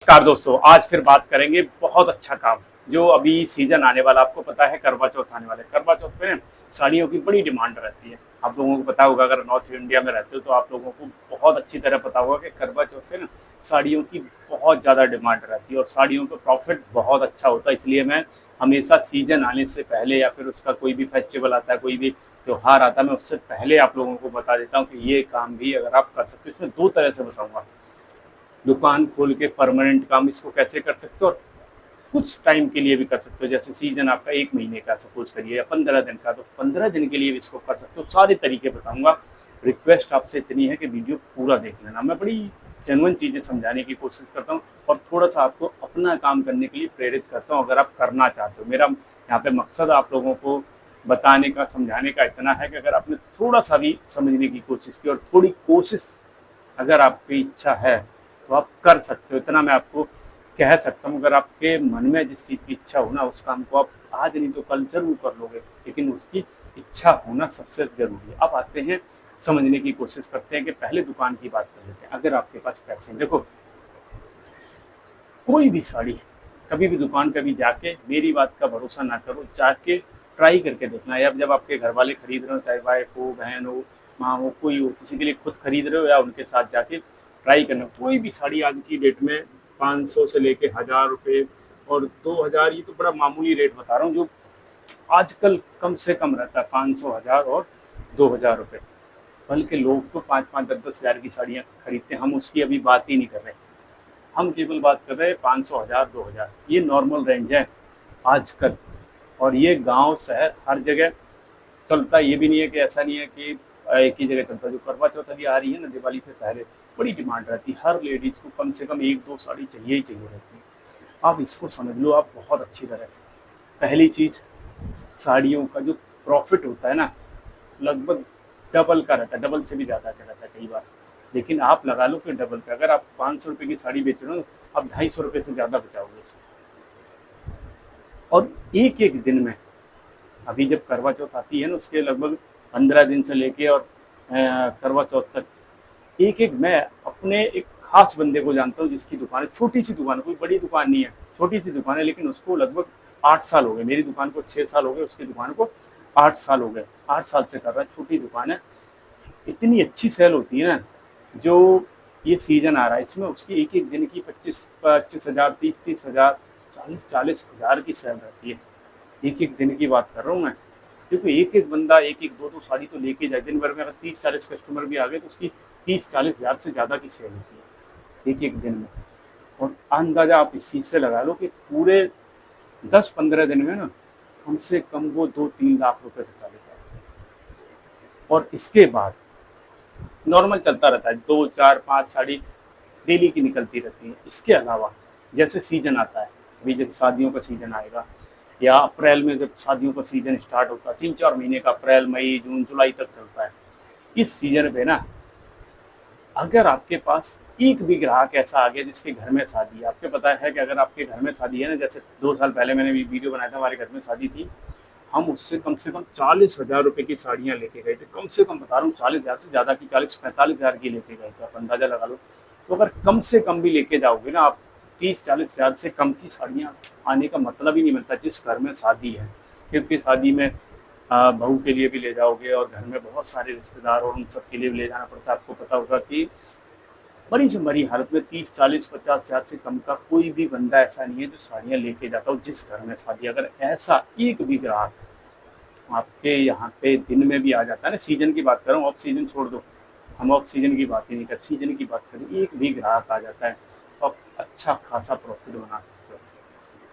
नमस्कार दोस्तों, आज फिर बात करेंगे बहुत अच्छा काम जो अभी सीजन आने वाला। आपको पता है करवा चौथ आने वाला है। करवा चौथ पे साड़ियों की बड़ी डिमांड रहती है। आप लोगों को पता होगा, अगर नॉर्थ इंडिया में रहते हो तो आप लोगों को बहुत अच्छी तरह पता होगा कि करवा चौथ पे साड़ियों की बहुत ज़्यादा डिमांड रहती है और साड़ियों का प्रॉफिट बहुत अच्छा होता है। इसलिए मैं हमेशा सीजन आने से पहले या फिर उसका कोई भी फेस्टिवल आता है, कोई भी त्योहार आता है, मैं उससे पहले आप लोगों को बता देता हूँ कि ये काम भी अगर आप कर सकते हो। इसमें दो तरह से बताऊँगा, दुकान खोल के परमानेंट काम इसको कैसे कर सकते हो और कुछ टाइम के लिए भी कर सकते हो। जैसे सीजन आपका 1 महीने का सपोज करिए या 15 दिन का, तो 15 दिन के लिए भी इसको कर सकते हो। सारे तरीके बताऊंगा। रिक्वेस्ट आपसे इतनी है कि वीडियो पूरा देख लेना। मैं बड़ी जेन्युइन चीज़ें समझाने की कोशिश करता हूँ और थोड़ा सा आपको अपना काम करने के लिए प्रेरित करता हूँ, अगर आप करना चाहते हो। मेरा यहाँ पे मकसद आप लोगों को बताने का, समझाने का इतना है कि अगर आपने थोड़ा सा भी समझने की कोशिश की और थोड़ी कोशिश अगर आपकी इच्छा है तो आप कर सकते हो। इतना मैं आपको कह सकता हूँ। अगर आपके मन में जिस चीज़ की इच्छा हो ना, उस काम को आप आज नहीं तो कल जरूर कर लोगे, लेकिन उसकी इच्छा होना सबसे जरूरी है। अब आते हैं, समझने की कोशिश करते हैं कि पहले दुकान की बात कर लेते हैं। अगर आपके पास पैसे हैं, देखो कोई भी साड़ी कभी भी दुकान पे भी जाके मेरी बात का भरोसा ना करो, जाके ट्राई करके देखना। या जब आपके घर वाले खरीद रहे हो, चाहे वाइफ हो, बहन हो, माँ हो, कोई हो, किसी के लिए खुद खरीद रहे हो या उनके साथ जाके ट्राई करना। कोई भी साड़ी आज की डेट में 500 से लेके 1000 रुपये और 2000, ये तो बड़ा मामूली रेट बता रहा हूँ। जो आजकल कम से कम रहता है 500, 1000 और 2000 रुपये। बल्कि लोग तो 5-5, 10-10 हज़ार की साड़ियाँ खरीदते हैं। हम उसकी अभी बात ही नहीं कर रहे, हम केवल बात कर रहे हैं 500, 1000, 2000। ये नॉर्मल रेंज है आजकल, और ये गांव शहर हर जगह चलता है। ये भी नहीं है कि, ऐसा नहीं है कि एक ही जगह चलता है। जो करवा चौथ अभी आ रही है ना, दिवाली से पहले बड़ी डिमांड रहती है। हर लेडीज को कम से कम 1-2 साड़ी चाहिए ही चाहिए रहती है। आप इसको समझ लो आप बहुत अच्छी तरह। पहली चीज़, साड़ियों का जो प्रॉफिट होता है ना, लगभग डबल का रहता है, डबल से भी ज़्यादा का रहता है कई बार। लेकिन आप लगा लो कि डबल पे, अगर आप 500 रुपये की साड़ी बेच रहे हो, आप 250 रुपये से ज़्यादा बचाओगे इसमें। और एक एक दिन में, अभी जब करवा चौथ आती है ना, उसके लगभग 15 दिन से लेके और करवा चौथ तक, एक एक मैं अपने एक खास बंदे को जानता हूँ जिसकी दुकान है, छोटी सी दुकान है, कोई बड़ी दुकान नहीं है, छोटी सी दुकान है, लेकिन उसको लगभग 8 साल हो गए। मेरी दुकान को 6 साल हो गए, उसकी दुकान को 8 साल हो गए। 8 साल से कर रहा है, छोटी दुकान है। इतनी अच्छी सेल होती है ना। जो ये सीजन आ रहा है, इसमें उसकी एक एक दिन की 25-25 हज़ार, 30-30 हज़ार, 40-40 हज़ार की सेल रहती है। एक एक दिन की बात कर रहा हूँ मैं, क्योंकि एक एक बंदा एक एक दो दो साड़ी तो लेके जाए। दिन भर में अगर 30-40 कस्टमर भी आ गए तो उसकी 30-40 हज़ार से ज़्यादा की सेल होती है एक एक दिन में। और अंदाजा आप इस चीज़ से लगा लो कि पूरे 10-15 दिन में ना, कम से कम वो 2-3 लाख रुपए बचा लेता है। और इसके बाद नॉर्मल चलता रहता है, 2-4-5 साड़ी डेली की निकलती रहती है। इसके अलावा जैसे सीजन आता है, अभी जैसे शादियों का सीजन आएगा, या अप्रैल में जब शादियों का सीजन स्टार्ट होता है, 3-4 महीने का, अप्रैल, मई, जून, जुलाई तक चलता है। इस सीजन पे ना, अगर आपके पास एक भी ग्राहक ऐसा आ गया जिसके घर में शादी है, आपको पता है कि अगर आपके घर में शादी है ना, जैसे 2 साल पहले मैंने वीडियो बनाया था, हमारे घर में शादी थी, हम उससे कम से कम 40,000 रुपये की साड़ियाँ लेके गए थे। कम से कम बता रहा हूँ, 40,000 से ज़्यादा की, 40-45 हज़ार की लेके गए थे। आप अंदाजा लगा लो। तो अगर कम से कम भी लेके जाओगे ना आप, 30-40 हज़ार से कम की साड़ियाँ आने का मतलब ही नहीं बनता जिस घर में शादी है। क्योंकि शादी में बहू के लिए भी ले जाओगे और घर में बहुत सारे रिश्तेदार और उन सब के लिए भी ले जाना पड़ता है। आपको पता होगा कि बड़ी से बड़ी हालत में 30-40-50 हज़ार से कम का कोई भी बंदा ऐसा नहीं है जो साड़ियाँ लेके जाता हो जिस घर में शादी। अगर ऐसा एक भी ग्राहक आपके यहाँ पे दिन में भी आ जाता है ना, सीजन की बात कर रहा हूँ, ऑफ सीजन छोड़ दो, हम ऑफ सीजन की बात ही नहीं कर, सीजन की बात करें, एक भी ग्राहक आ जाता है तो आप अच्छा खासा प्रॉफिट बना सकते हो।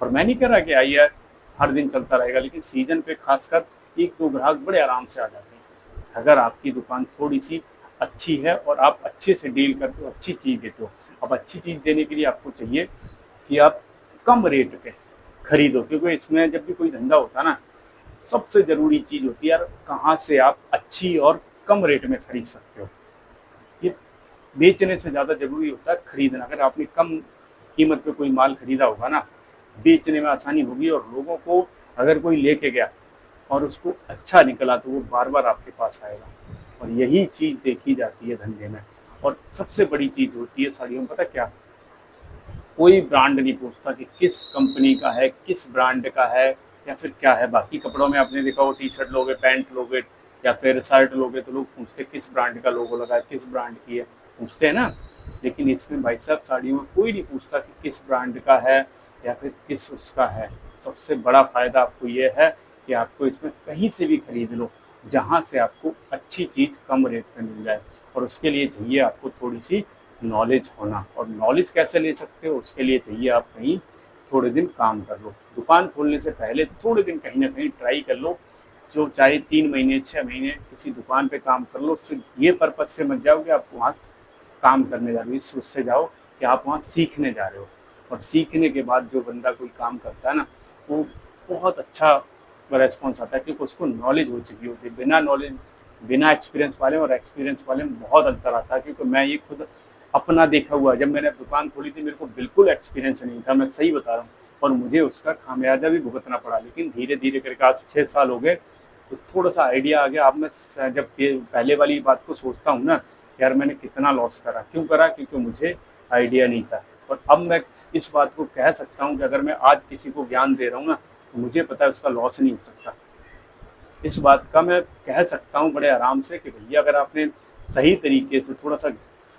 और मैं नहीं कह रहा कि आइए हर दिन चलता रहेगा, लेकिन सीजन पे खासकर 1-2 ग्राहक बड़े आराम से आ जाते हैं। अगर आपकी दुकान थोड़ी सी अच्छी है और आप अच्छे से डील करते हो, अच्छी चीज़ देते हो। अब अच्छी चीज़ देने के लिए आपको चाहिए कि आप कम रेट पे खरीदो, क्योंकि इसमें जब भी कोई धंधा होता है ना, सबसे ज़रूरी चीज़ होती है यार, कहाँ से आप अच्छी और कम रेट में खरीद सकते हो। ये बेचने से ज़्यादा ज़रूरी होता है खरीदना। अगर आपने कम कीमत पे कोई माल खरीदा होगा ना, बेचने में आसानी होगी, और लोगों को अगर कोई लेके गया और उसको अच्छा निकला तो वो बार बार आपके पास आएगा। और यही चीज़ देखी जाती है धंधे में। और सबसे बड़ी चीज़ होती है साड़ियों में, पता क्या, कोई ब्रांड नहीं पूछता कि किस कंपनी का है, किस ब्रांड का है, या फिर क्या है। बाकी कपड़ों में आपने देखा, वो टी शर्ट लोगे, पैंट लोगे या फिर शर्ट लोगे, तो लोग पूछते किस ब्रांड का लोगो लगा है, किस ब्रांड की है, पूछते हैं ना। लेकिन इसमें भाई साहब साड़ियों में कोई नहीं पूछता कि किस ब्रांड का है या फिर किस उसका है। सबसे बड़ा फ़ायदा आपको ये है कि आपको इसमें कहीं से भी खरीद लो, जहाँ से आपको अच्छी चीज़ कम रेट में मिल जाए। और उसके लिए चाहिए आपको थोड़ी सी नॉलेज होना। और नॉलेज कैसे ले सकते हो, उसके लिए चाहिए आप कहीं थोड़े दिन काम कर लो। दुकान खोलने से पहले थोड़े दिन कहीं ना कहीं ट्राई कर लो, जो चाहे 3 महीने 6 महीने किसी दुकान पे काम कर लो। सिर्फ ये पर्पज से मत जाओ कि आप वहाँ काम करने जा रहे हो, इस उससे जाओ कि आप वहाँ सीखने जा रहे हो। और सीखने के बाद जो बंदा कोई काम करता है ना, वो बहुत अच्छा रेस्पॉन्स आता है, क्योंकि उसको नॉलेज हो चुकी होती है। बिना नॉलेज, बिना एक्सपीरियंस वाले और एक्सपीरियंस वाले में बहुत अंतर आता है। क्योंकि मैं ये खुद अपना देखा हुआ, जब मैंने दुकान खोली थी मेरे को बिल्कुल एक्सपीरियंस नहीं था, मैं सही बता रहा हूँ। और मुझे उसका खामियाजा भी भुगतना पड़ा। लेकिन धीरे धीरे करके आज 6 साल हो गए, तो थोड़ा सा आइडिया आ गया। अब मैं जब पहले वाली बात को सोचता हूँ ना, यार मैंने कितना लॉस करा, क्यों करा, क्योंकि मुझे आइडिया नहीं था। और अब मैं इस बात को कह सकता हूँ कि अगर मैं आज किसी को ज्ञान दे रहा हूँ ना, तो मुझे पता है उसका लॉस नहीं हो सकता। इस बात का मैं कह सकता हूँ बड़े आराम से कि भैया अगर आपने सही तरीके से थोड़ा सा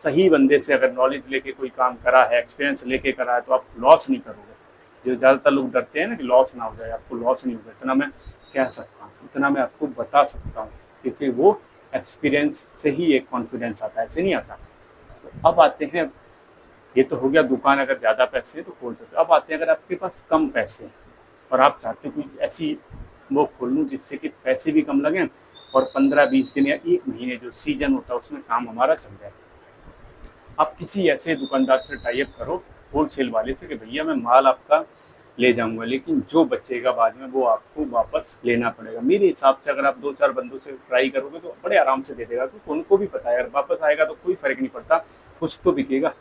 सही बंदे से अगर नॉलेज लेके कोई काम करा है, एक्सपीरियंस लेके करा है, तो आप लॉस नहीं करोगे। जो ज़्यादातर लोग डरते हैं ना कि लॉस ना हो जाए, आपको लॉस नहीं होगा, इतना मैं कह सकता हूँ, इतना मैं आपको बता सकता हूँ। क्योंकि वो एक्सपीरियंस से ही एक कॉन्फिडेंस आता है, ऐसे नहीं आता। तो अब आते हैं, ये तो हो गया दुकान अगर ज़्यादा पैसे हैं तो खोल सकते हो। अब आते हैं अगर आपके पास कम पैसे हैं और आप चाहते हो कुछ ऐसी वो खोल लूँ जिससे कि पैसे भी कम लगें और 15-20 दिन या 1 महीने जो सीजन होता है उसमें काम हमारा चल जाए। आप किसी ऐसे दुकानदार से टाई अप करो, होलसेल वाले से, कि भैया मैं माल आपका ले जाऊंगा, लेकिन जो बचेगा बाद में वो आपको वापस लेना पड़ेगा। मेरे हिसाब से अगर आप 2-4 बंदों से ट्राई करोगे तो बड़े आराम से दे देगा, क्योंकि उनको भी पता है अगर वापस आएगा तो कोई फर्क नहीं पड़ता, कुछ तो बिकेगा।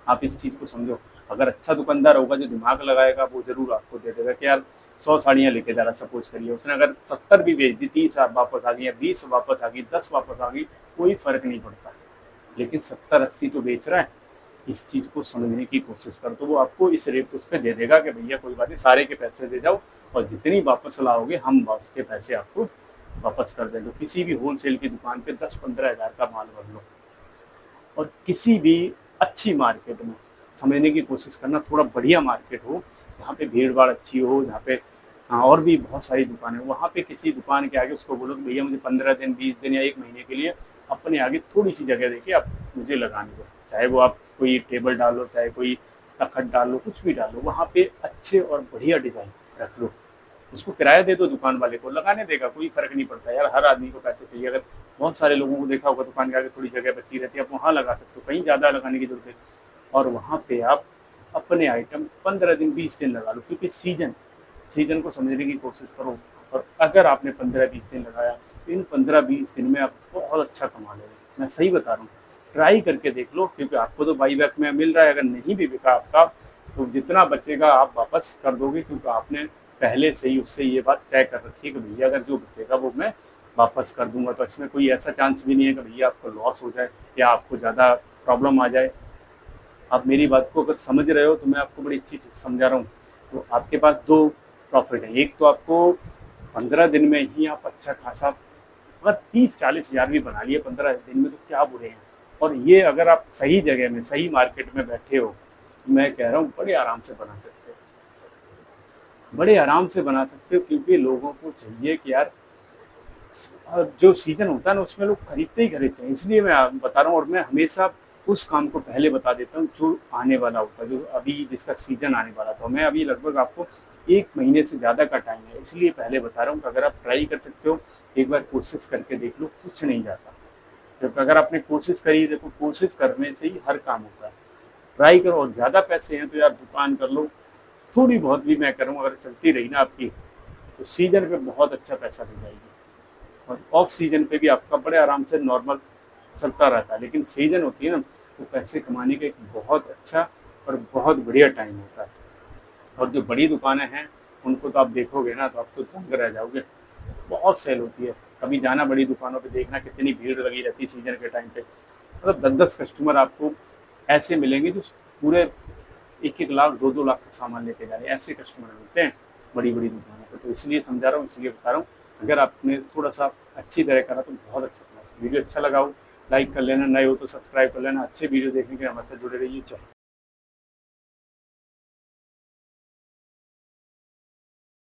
आप इस चीज़ को समझो। अगर अच्छा दुकानदार होगा जो दिमाग लगाएगा, वो जरूर आपको दे देगा कि यार 100 साड़ियाँ लेके जा रहा, सपोज करिए उसने अगर 70 भी बेच दी, 30 वापस आ गई या 20 वापस आ गई, 10 वापस आ गई, कोई फर्क नहीं पड़ता। लेकिन 70-80 तो बेच रहा है। इस चीज़ को समझने की कोशिश कर, तो वो आपको इस रेट उस पर दे देगा कि भैया कोई बात नहीं, सारे के पैसे दे जाओ और जितनी वापस लाओगे हम उसके पैसे आपको वापस कर देंगे। तो किसी भी होलसेल की दुकान पे 10-15 हज़ार का माल भर लो और किसी भी अच्छी मार्केट में समझने की कोशिश करना, थोड़ा बढ़िया मार्केट हो जहाँ पे भीड़ भाड़ अच्छी हो, जहाँ पे और भी बहुत सारी दुकानें, वहाँ पे किसी दुकान के आगे उसको बोलो कि भैया मुझे 15 दिन 20 दिन या 1 महीने के लिए अपने आगे थोड़ी सी जगह देके आप मुझे लगाने दो। चाहे वो आप कोई टेबल डालो, चाहे कोई तखत डालो, कुछ भी डालो, वहाँ पे अच्छे और बढ़िया डिज़ाइन रख लो। उसको किराया दे दो दुकान वाले को, लगाने देगा, कोई फर्क नहीं पड़ता यार। हर आदमी को पैसे चाहिए। अगर बहुत सारे लोगों को देखा होगा दुकान के आगे थोड़ी जगह बची रहती है, आप वहाँ लगा सकते हो, कहीं ज़्यादा लगाने की जरूरत है। और वहाँ पे आप अपने आइटम 15 दिन 20 दिन लगा लो, क्योंकि सीजन को समझने की कोशिश करो। और अगर आपने 15-20 दिन लगाया तो इन 15-20 दिन में आप बहुत अच्छा कमा लोगे। मैं सही बता रहा हूँ, ट्राई करके देख लो, क्योंकि आपको तो बाई बैक में मिल रहा है। अगर नहीं भी बिका आपका तो जितना बचेगा आप वापस कर दोगे, क्योंकि आपने पहले से ही उससे ये बात तय कर रखी है कि भैया अगर जो बचेगा वो मैं वापस कर दूंगा। तो इसमें कोई ऐसा चांस भी नहीं है कि भैया आपको लॉस हो जाए या आपको ज़्यादा प्रॉब्लम आ जाए। आप मेरी बात को अगर समझ रहे हो तो मैं आपको बड़ी अच्छी चीज़ समझा रहा हूँ। तो आपके पास दो प्रॉफिट है। एक तो आपको 15 दिन में ही आप अच्छा खासा, अगर 30-40 हज़ार भी बना लिए 15 दिन में तो क्या बुरे हैं। और ये अगर आप सही जगह में सही मार्केट में बैठे हो, तो मैं कह रहा हूँ बड़े आराम से बना सकते हो, बड़े आराम से बना सकते हो। क्योंकि लोगों को चाहिए कि यार जो सीजन होता है ना उसमें लोग खरीदते ही खरीदते हैं, इसलिए मैं बता रहा हूँ। और मैं हमेशा उस काम को पहले बता देता हूँ जो आने वाला होता है, जो अभी जिसका सीजन आने वाला था। मैं अभी लगभग आपको 1 महीने से ज़्यादा का टाइम है, इसलिए पहले बता रहा हूँ कि अगर आप ट्राई कर सकते हो, एक बार कोशिश करके देख लो, कुछ नहीं जाता। क्योंकि अगर आपने कोशिश करी, देखो कोशिश करने से ही हर काम होता है। ट्राई करो, और ज़्यादा पैसे हैं तो यार दुकान कर लो, थोड़ी बहुत भी मैं करूँ अगर चलती रही ना आपकी, तो सीजन पे बहुत अच्छा पैसा दे जाएगी। और ऑफ सीजन पे भी आपका बड़े आराम से नॉर्मल चलता रहता है। लेकिन सीजन होती है ना, तो पैसे कमाने का एक बहुत अच्छा और बहुत बढ़िया टाइम होता है। और जो बड़ी दुकानें हैं उनको तो आप देखोगे ना तो आप तो दंग रह जाओगे, बहुत सेल होती है। कभी जाना बड़ी दुकानों पे, देखना कितनी भीड़ लगी रहती है सीजन के टाइम पे। मतलब 10-10 कस्टमर आपको ऐसे मिलेंगे जो पूरे 1-1 लाख 2-2 लाख का सामान लेके जा रहे हैं, ऐसे कस्टमर मिलते हैं बड़ी बड़ी दुकानों पर। तो इसलिए समझा रहा हूँ, इसलिए बता रहा हूँ, अगर आपने थोड़ा सा अच्छी तरह करा तो बहुत अच्छा करा। वीडियो अच्छा लगा हो लाइक कर लेना, नए हो तो सब्सक्राइब कर लेना। अच्छे वीडियो देखने के लिए हमारे साथ जुड़े रहिए। चलो।